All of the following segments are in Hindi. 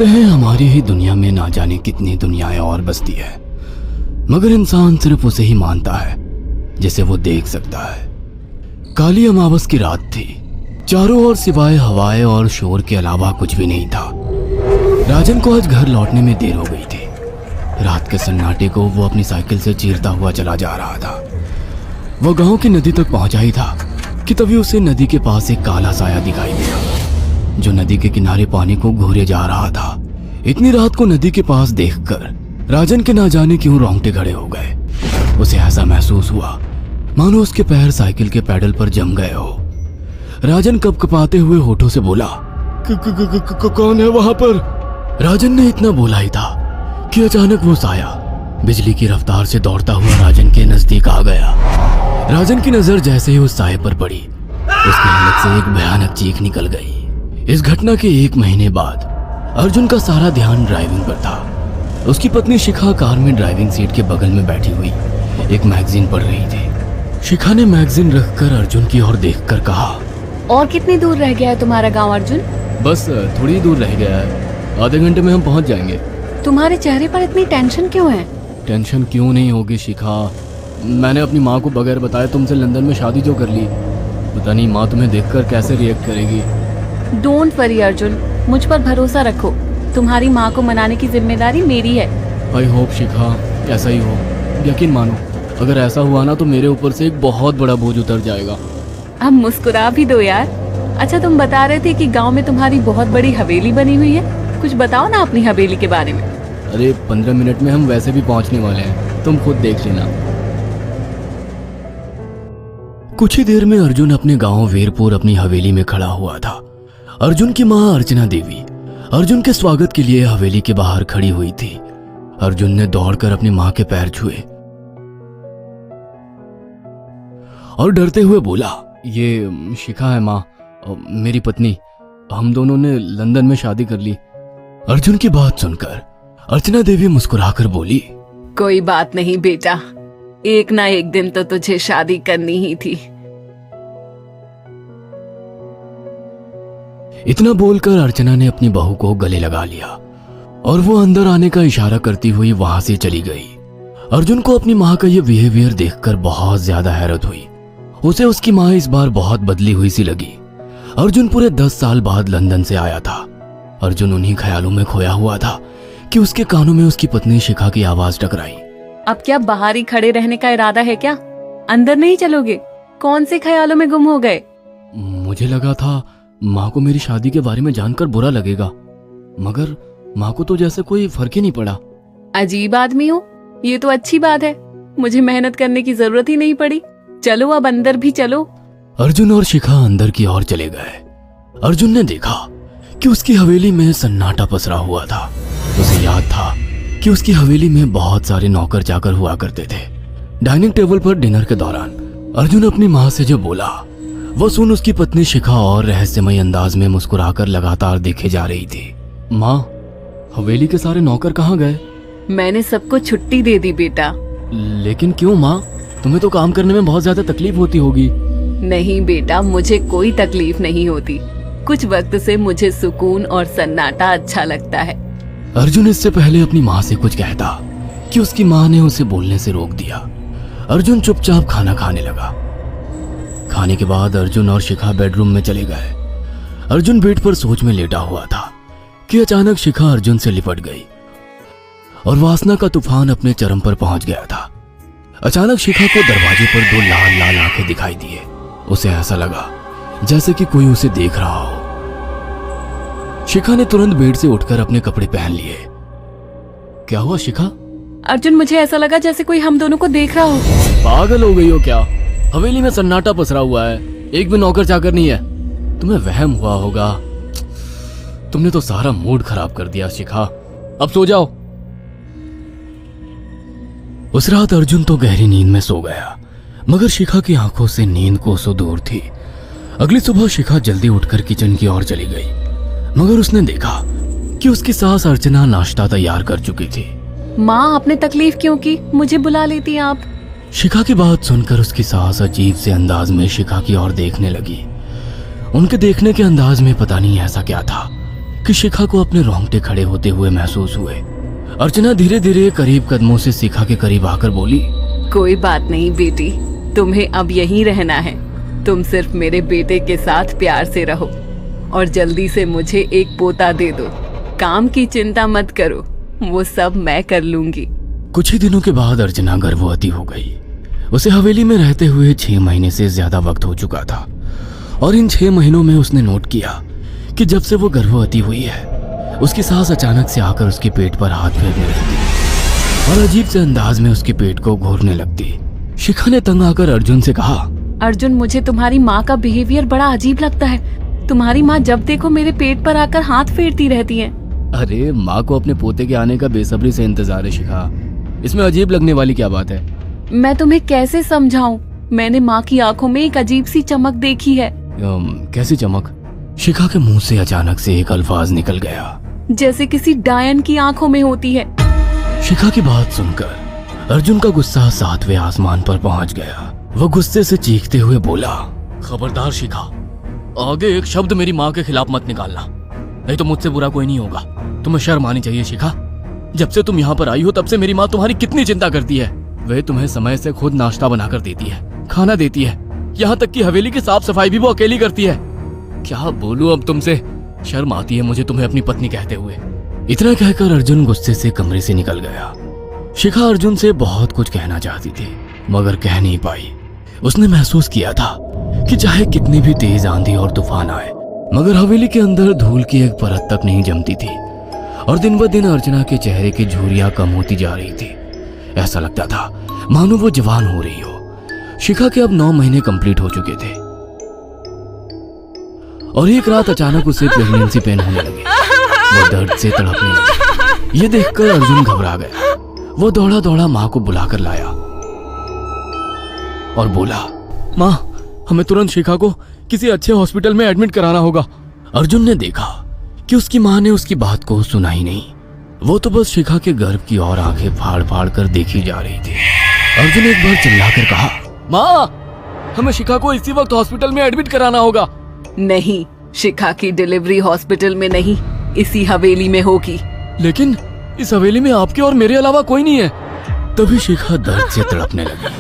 कहते हैं हमारी ही दुनिया में ना जाने कितनी दुनियाएं और बसती है, मगर इंसान सिर्फ उसे ही मानता है जिसे वो देख सकता है। काली अमावस की रात थी। चारों ओर सिवाय हवाएं और शोर के अलावा कुछ भी नहीं था। राजन को आज घर लौटने में देर हो गई थी। रात के सन्नाटे को वो अपनी साइकिल से चीरता हुआ चला जा रहा था। वो गांव की नदी तक पहुंचा ही था कि तभी उसे नदी के पास एक काला साया दिखाई दिया जो नदी के किनारे पानी को घूरे जा रहा था। इतनी रात को नदी के पास देखकर राजन के ना जाने क्यों रोंगटे खड़े हो गए। उसे ऐसा महसूस हुआ मानो उसके पैर साइकिल के पैडल पर जम गए हो। राजन कपकपाते हुए होठों से बोला, कौन है वहां पर? राजन ने इतना बोला ही था कि अचानक वो साया बिजली की रफ्तार से दौड़ता हुआ राजन के नजदीक आ गया। राजन की नजर जैसे ही उस साये पर पड़ी, उसके हलक से एक भयानक चीख निकल गई। इस घटना के 1 महीने बाद अर्जुन का सारा ध्यान ड्राइविंग पर था। उसकी पत्नी शिखा कार में ड्राइविंग सीट के बगल में बैठी हुई एक मैगजीन पढ़ रही थी। शिखा ने मैगजीन रखकर अर्जुन की ओर देखकर कहा, और कितनी दूर रह गया है तुम्हारा गांव अर्जुन? बस थोड़ी दूर रह गया है, आधे घंटे में हम पहुंच जाएंगे। तुम्हारे चेहरे पर इतनी टेंशन क्यों है? टेंशन क्यों नहीं होगी शिखा, मैंने अपनी माँ को बगैर बताए तुमसे लंदन में शादी जो कर ली। पता नहीं माँ तुम्हें देखकर कैसे रिएक्ट करेगी। डोंट वरी अर्जुन, मुझ पर भरोसा रखो। तुम्हारी माँ को मनाने की जिम्मेदारी मेरी है। आई होप शिखा ऐसा ही हो। यकीन मानो अगर ऐसा हुआ ना तो मेरे ऊपर से एक बहुत बड़ा बोझ उतर जाएगा। अब मुस्कुरा भी दो यार। अच्छा, तुम बता रहे थे कि गांव में तुम्हारी बहुत बड़ी हवेली बनी हुई है, कुछ बताओ ना अपनी हवेली के बारे में। अरे 15 मिनट में हम वैसे भी पहुंचने वाले हैं, तुम खुद देख लेना। कुछ ही देर में अर्जुन अपने गांव वीरपुर अपनी हवेली में खड़ा हुआ था। अर्जुन की मां अर्चना देवी अर्जुन के स्वागत के लिए हवेली के बाहर खड़ी हुई थी। अर्जुन ने दौड़कर अपनी मां के पैर छुए और डरते हुए बोला, ये शिखा है माँ, मेरी पत्नी। हम दोनों ने लंदन में शादी कर ली। अर्जुन की बात सुनकर अर्चना देवी मुस्कुराकर बोली, कोई बात नहीं बेटा, एक ना एक दिन तो तुझे शादी करनी ही थी। इतना बोलकर अर्चना ने अपनी बहू को गले लगा लिया और वो अंदर आने का इशारा करती हुई वहां से चली गई। अर्जुन को अपनी माँ का ये बिहेवियर देखकर बहुत ज्यादा हैरत हुई। उसे उसकी माँ इस बार बहुत बदली हुई सी लगी। अर्जुन पूरे 10 साल बाद लंदन से आया था। अर्जुन उन्हीं ख्यालों में खोया हुआ था कि उसके कानों में उसकी पत्नी शिखा की आवाज टकराई। अब क्या बाहर ही खड़े रहने का इरादा है क्या? अंदर नहीं चलोगे? कौन से ख्यालों में गुम हो गए? मुझे लगा था माँ को मेरी शादी के बारे में जानकर बुरा लगेगा, मगर माँ को तो जैसे कोई फर्क ही नहीं पड़ा। अजीब आदमी हो, ये तो अच्छी बात है। मुझे मेहनत करने की जरूरत ही नहीं पड़ी। चलो अब अंदर भी चलो। अर्जुन और शिखा अंदर की ओर चले गए। अर्जुन ने देखा कि उसकी हवेली में सन्नाटा पसरा हुआ था। उसे याद था कि उसकी हवेली में बहुत सारे नौकर चाकर हुआ करते थे। डाइनिंग टेबल पर डिनर के दौरान अर्जुन अपनी माँ से जो बोला वो सुन उसकी पत्नी शिखा और रहस्यमय अंदाज में मुस्कुराकर लगातार देखे जा रही थी। माँ, हवेली के सारे नौकर कहाँ गए? मैंने सबको छुट्टी दे दी बेटा। लेकिन क्यों माँ, तुम्हें तो काम करने में बहुत ज्यादा तकलीफ होती होगी। नहीं बेटा, मुझे कोई तकलीफ नहीं होती। कुछ वक्त से मुझे सुकून और सन्नाटा अच्छा लगता है। अर्जुन इससे पहले अपनी माँ से कुछ कहता कि उसकी माँ ने उसे बोलने से रोक दिया। अर्जुन चुपचाप खाना खाने लगा। खाने के बाद अर्जुन और शिखा बेडरूम में चले गए। अर्जुन बेड पर सोच में लेटा हुआ था कि अचानक शिखा अर्जुन से लिपट गई और वासना का तूफान अपने चरम पर पहुंच गया था। अचानक शिखा को दरवाजे पर 2 लाल लाल आंखें दिखाई दिए। उसे ऐसा लगा जैसे कि कोई उसे देख रहा हो। शिखा ने तुरंत बेड से उठकर अपने कपड़े पहन लिए। क्या हुआ शिखा? अर्जुन, मुझे ऐसा लगा जैसे कोई हम दोनों को देख रहा हो। पागल हो गई हो क्या? हवेली में सन्नाटा पसरा हुआ है, एक भी नौकर चाकर नहीं है। तुम्हें वहम हुआ होगा। तुमने तो सारा मूड खराब कर दिया शिखा, अब सो जाओ। उस रात अर्जुन तो गहरी नींद में सो गया, मगर शिखा की आंखों से नींद कोसों दूर थी। अगली सुबह शिखा जल्दी उठकर किचन की ओर चली गई, मगर उसने देखा कि उसकी सास अर्चना नाश्ता तैयार कर चुकी थी। माँ, आपने तकलीफ क्यों की? मुझे बुला लेती आप। शिखा की बात सुनकर उसकी सास अजीब से अंदाज में शिखा की ओर देखने लगी। उनके देखने के अंदाज में पता नहीं ऐसा क्या था कि शिखा को अपने रोंगटे खड़े होते हुए महसूस हुए। अर्चना धीरे धीरे करीब कदमों से शिखा के करीब आकर बोली, कोई बात नहीं बेटी, तुम्हें अब यहीं रहना है। तुम सिर्फ मेरे बेटे के साथ प्यार से रहो और जल्दी से मुझे एक पोता दे दो। काम की चिंता मत करो, वो सब मैं कर लूंगी। कुछ ही दिनों के बाद अर्चना गर्भवती हो गई। उसे हवेली में रहते हुए 6 महीने से ज्यादा वक्त हो चुका था और इन 6 महीनों में उसने नोट किया कि जब से वो गर्भवती हुई है, उसकी सास अचानक से आकर उसके पेट पर हाथ फेरने लगती और अजीब से अंदाज में उसके पेट को घोरने लगती। शिखा ने तंग आकर अर्जुन से कहा, अर्जुन, मुझे तुम्हारी माँ का बिहेवियर बड़ा अजीब लगता है। तुम्हारी माँ जब देखो मेरे पेट पर आकर हाथ फेरती रहती है। अरे माँ को अपने पोते के आने का बेसब्री से इंतजार है शिखा, इसमें अजीब लगने वाली क्या बात है? मैं तुम्हें कैसे समझाऊं? मैंने माँ की आंखों में एक अजीब सी चमक देखी है। कैसी चमक? शिखा के मुंह से अचानक से एक अल्फाज निकल गया, जैसे किसी डायन की आंखों में होती है। शिखा की बात सुनकर अर्जुन का गुस्सा 7वें आसमान पर पहुंच गया। वो गुस्से से चीखते हुए बोला, खबरदार शिखा, आगे एक शब्द मेरी माँ के खिलाफ मत निकालना, नहीं तो मुझसे बुरा कोई नहीं होगा। तुम्हें शर्म आनी चाहिए शिखा। जब से तुम यहाँ पर आई हो तब से मेरी माँ तुम्हारी कितनी चिंता करती है। वह तुम्हें समय से खुद नाश्ता बनाकर देती है, खाना देती है, यहाँ तक कि हवेली की साफ सफाई भी वो अकेली करती है। क्या बोलूं अब तुमसे, शर्म आती है मुझे तुम्हें अपनी पत्नी कहते हुए। इतना कहकर अर्जुन गुस्से से कमरे से निकल गया। शिखा अर्जुन से बहुत कुछ कहना चाहती थी मगर कह नहीं पाई। उसने महसूस किया था कि चाहे कितनी भी तेज आंधी और तूफान आए, मगर हवेली के अंदर धूल की एक परत तक नहीं जमती थी और दिन ब दिन अर्चना के चेहरे की झुर्रियां कम होती जा रही थी। ऐसा लगता था मानो वो जवान हो रही हो। शिखा के अब 9 महीने कंप्लीट हो चुके थे और एक रात अचानक उसे प्रेगनेंसी पेन होने लगे। वो दर्द से तड़पने लगी। ये देखकर अर्जुन घबरा गया। वो दौड़ा दौड़ा माँ को बुलाकर लाया और बोला, माँ, हमें तुरंत शिखा को किसी अच्छे हॉस्पिटल में एडमिट कराना होगा। अर्जुन ने देखा कि उसकी माँ ने उसकी बात को सुना ही नहीं। वो तो बस शिखा के गर्भ की ओर आंखें फाड़ फाड़ कर देखी जा रही थी। अर्जुन एक बार चिल्लाकर कहा, माँ, हमें शिखा को इसी वक्त हॉस्पिटल में एडमिट कराना होगा। नहीं, शिखा की डिलीवरी हॉस्पिटल में नहीं, इसी हवेली में होगी। लेकिन इस हवेली में आपके और मेरे अलावा कोई नहीं है। तभी शिखा दर्द से तड़पने लगी।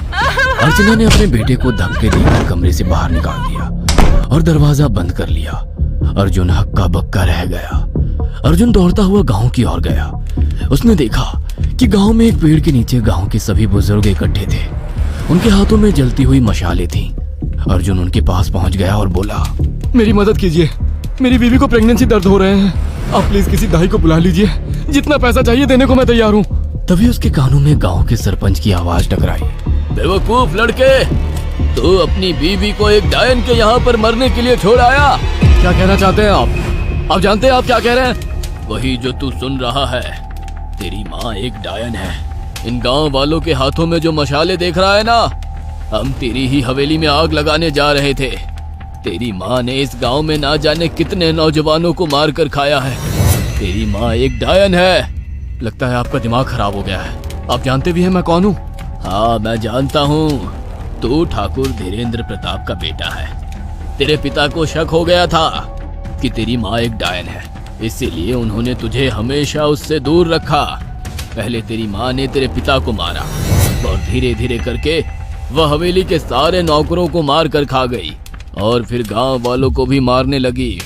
अर्चना ने अपने बेटे को धक्के देकर कमरे से बाहर निकाल दिया और दरवाजा बंद कर लिया। अर्जुन हक्का बक्का रह गया। अर्जुन दौड़ता हुआ गांव की ओर गया। उसने देखा कि गांव में एक पेड़ के नीचे गांव के सभी बुजुर्ग इकट्ठे थे। उनके हाथों में जलती हुई मशालें थीं। अर्जुन उनके पास पहुंच गया और बोला, मेरी मदद कीजिए, मेरी बीवी को प्रेगनेंसी दर्द हो रहे हैं। आप प्लीज किसी दाई को बुला लीजिए, जितना पैसा चाहिए देने को मैं तैयार हूँ। तभी उसके कानों में गांव के सरपंच की आवाज टकराई, बेवकूफ लड़के, तू अपनी बीवी को एक डायन के यहाँ पर मरने के लिए छोड़ आया। क्या कहना चाहते हैं आप? आप जानते हैं आप क्या कह रहे हैं? वही जो तू सुन रहा है। तेरी माँ एक डायन है। इन गांव वालों के हाथों में जो मशाले देख रहा है ना, हम तेरी ही हवेली में आग लगाने जा रहे थे। तेरी माँ ने इस गांव में ना जाने कितने नौजवानों को मार कर खाया है। तेरी माँ एक डायन है। लगता है आपका दिमाग खराब हो गया है। आप जानते भी हैं मैं कौन हूँ? हाँ, मैं जानता हूँ। तू ठाकुर धीरेन्द्र प्रताप का बेटा है। तेरे पिता को शक हो गया था कि तेरी माँ एक डायन है, इसीलिए उन्होंने तुझे हमेशा उससे दूर रखा। पहले तेरी माँ ने तेरे पिता को मारा और धीरे धीरे करके वह हवेली के सारे नौकरों को मार कर खा गई और फिर गांव वालों को भी मारने लगी।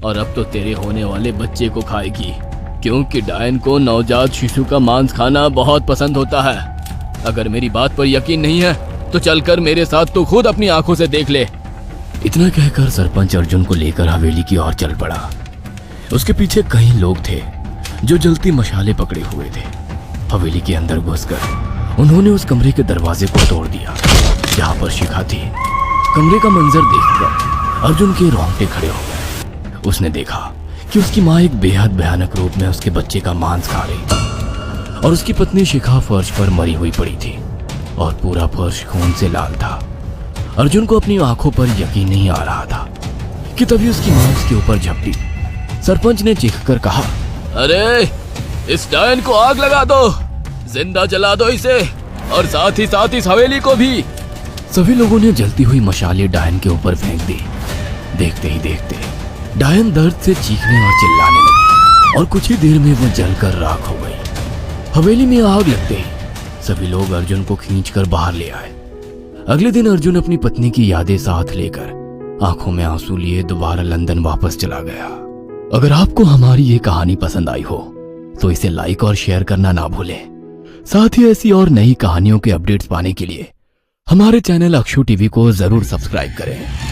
और अब तो तेरे होने वाले बच्चे को खाएगी, क्योंकि डायन को नवजात शिशु का मांस खाना बहुत पसंद होता है। अगर मेरी बात पर यकीन नहीं है तो चलकर मेरे साथ तो खुद अपनी आंखों से देख ले। इतना कहकर सरपंच अर्जुन को लेकर हवेली की ओर चल पड़ा। उसके पीछे कई लोग थे जो जलती मशाले पकड़े हुए थे। हवेली के अंदर घुसकर उन्होंने उस कमरे के दरवाजे को तोड़ दिया जहाँ पर शिखा थी। कमरे का मंजर देखकर अर्जुन के रोंगटे खड़े हो गए। उसने देखा कि उसकी माँ एक बेहद भयानक रूप में उसके बच्चे का मांस खा रही थी और उसकी पत्नी शिखा फर्श पर मरी हुई पड़ी थी और पूरा फर्श खून से लाल था। अर्जुन को अपनी आंखों पर यकीन नहीं आ रहा था कि तभी उसकी माँ उसके ऊपर झपटी। सरपंच ने चीखकर कहा, अरे इस डायन को आग लगा दो, जिंदा जला दो इसे और साथ ही इस हवेली को भी। सभी लोगों ने जलती हुई मशालें डायन के ऊपर फेंक दी। देखते ही देखते डायन दर्द से चीखने और चिल्लाने लगी और कुछ ही देर में वो जलकर राख हो गई। हवेली में आग लगते ही सभी लोग अर्जुन को खींचकर बाहर ले आए। अगले दिन अर्जुन अपनी पत्नी की यादें साथ लेकर आंखों में आंसू लिए दोबारा लंदन वापस चला गया। अगर आपको हमारी ये कहानी पसंद आई हो तो इसे लाइक और शेयर करना ना भूलें। साथ ही ऐसी और नई कहानियों के अपडेट्स पाने के लिए हमारे चैनल अक्षु टीवी को जरूर सब्सक्राइब करें।